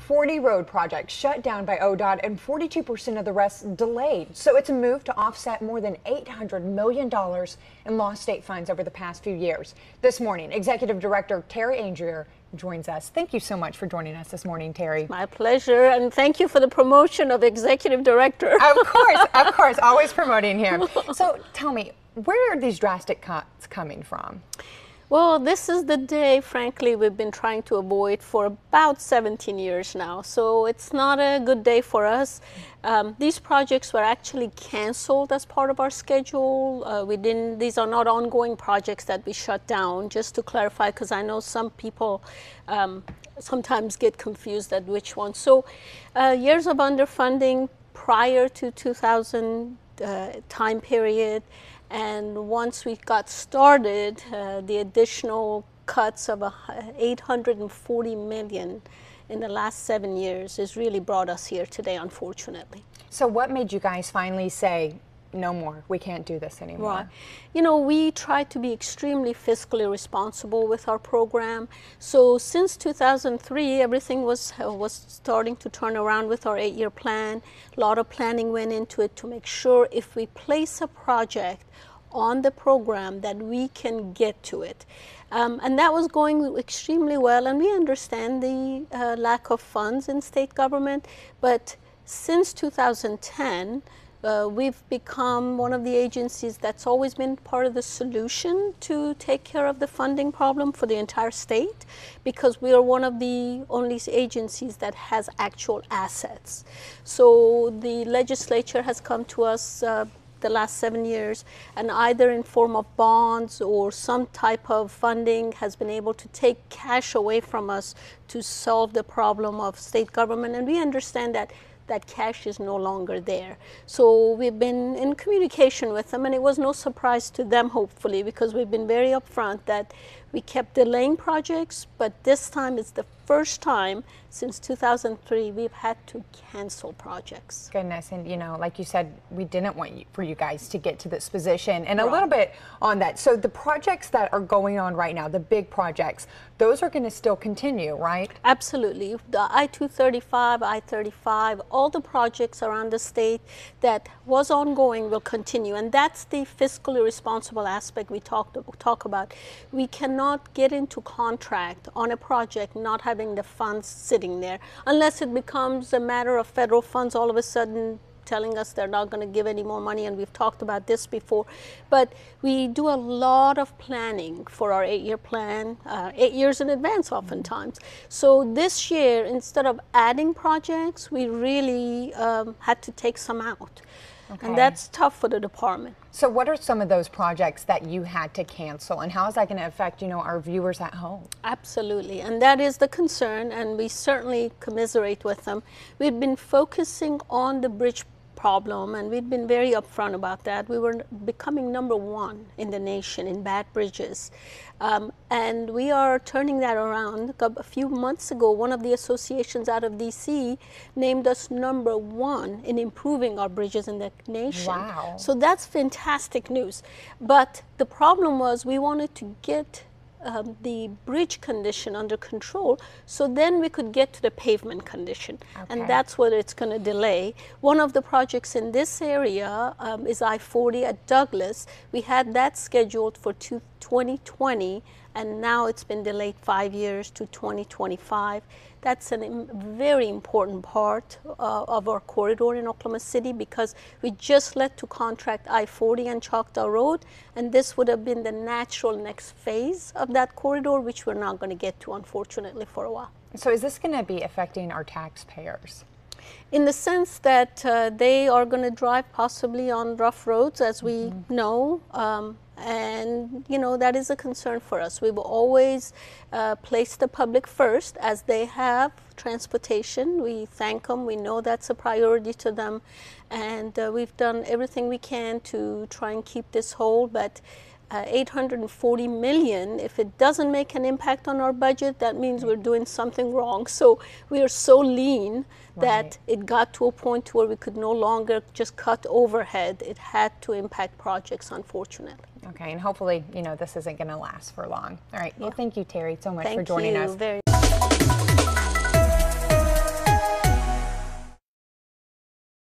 40 road projects shut down by ODOT and 42% of the rest delayed. So it's a move to offset more than $800 million in lost state funds over the past few years. This morning, Executive Director Terry Andrier joins us. Thank you so much for joining us this morning, Terry. My pleasure, and thank you for the promotion of Executive Director. Of course, always promoting him. So tell me, where are these drastic cuts coming from? Well, this is the day, frankly, we've been trying to avoid for about 17 years now. So it's not a good day for us. These projects were actually canceled as part of our schedule. These are not ongoing projects that we shut down, just to clarify, because I know some people sometimes get confused at which one. So years of underfunding prior to 2000 time period. And once we got started, the additional cuts of $840 million in the last 7 years has really brought us here today, unfortunately. So what made you guys finally say, no more, we can't do this anymore? Right. You know, we try to be extremely fiscally responsible with our program. So since 2003, everything was starting to turn around with our 8-year plan. A lot of planning went into it to make sure if we place a project on the program that we can get to it. And that was going extremely well, and we understand the lack of funds in state government. But since 2010, we've become one of the agencies that's always been part of the solution to take care of the funding problem for the entire state, because we are one of the only agencies that has actual assets. So the legislature has come to us the last 7 years, and either in form of bonds or some type of funding has been able to take cash away from us to solve the problem of state government. And we understand that that cash is no longer there. So we've been in communication with them, and it was no surprise to them, hopefully, because we've been very upfront that we kept delaying projects, but this time it's the first time since 2003 we've had to cancel projects. Goodness, and you know, like you said, we didn't want for you guys to get to this position. And Right. a little bit on that. So the projects that are going on right now, the big projects, those are going to still continue, right? Absolutely. The I-235, I-35, all the projects around the state that was ongoing will continue. And that's the fiscally responsible aspect we talk about. We cannot get into contract on a project not having the funds sitting there, unless it becomes a matter of federal funds all of a sudden telling us they're not going to give any more money, and we've talked about this before. But we do a lot of planning for our 8-year plan, 8 years in advance oftentimes. So this year, instead of adding projects, we really had to take some out. Okay. And that's tough for the department. So what are some of those projects that you had to cancel, and how is that going to affect, you know, our viewers at home? Absolutely, and that is the concern, and we certainly commiserate with them. We've been focusing on the bridge problem, and we've been very upfront about that. We were becoming #1 in the nation in bad bridges, and we are turning that around. A few months ago, one of the associations out of DC named us #1 in improving our bridges in the nation. Wow. So that's fantastic news. But the problem was we wanted to get the bridge condition under control, so then we could get to the pavement condition. Okay. And that's what it's going to delay. One of the projects in this area is I-40 at Douglas. We had that scheduled for 2020, and now it's been delayed 5 years to 2025. That's a very important part of our corridor in Oklahoma City, because we just let to contract I-40 and Choctaw Road, and this would have been the natural next phase of that corridor, which we're not going to get to, unfortunately, for a while. So is this going to be affecting our taxpayers? In the sense that they are going to drive possibly on rough roads, as we know, and you know, that is a concern for us. We've always placed the public first, as they have transportation. We thank them. We know that's a priority to them, and we've done everything we can to try and keep this whole. But $840 million, if it doesn't make an impact on our budget, that means we're doing something wrong. So we are so lean that it got to a point where we could no longer just cut overhead. It had to impact projects, unfortunately. Okay, and hopefully, you know, this isn't going to last for long. All right, well, thank you, Terry, so much for Thank joining you us. very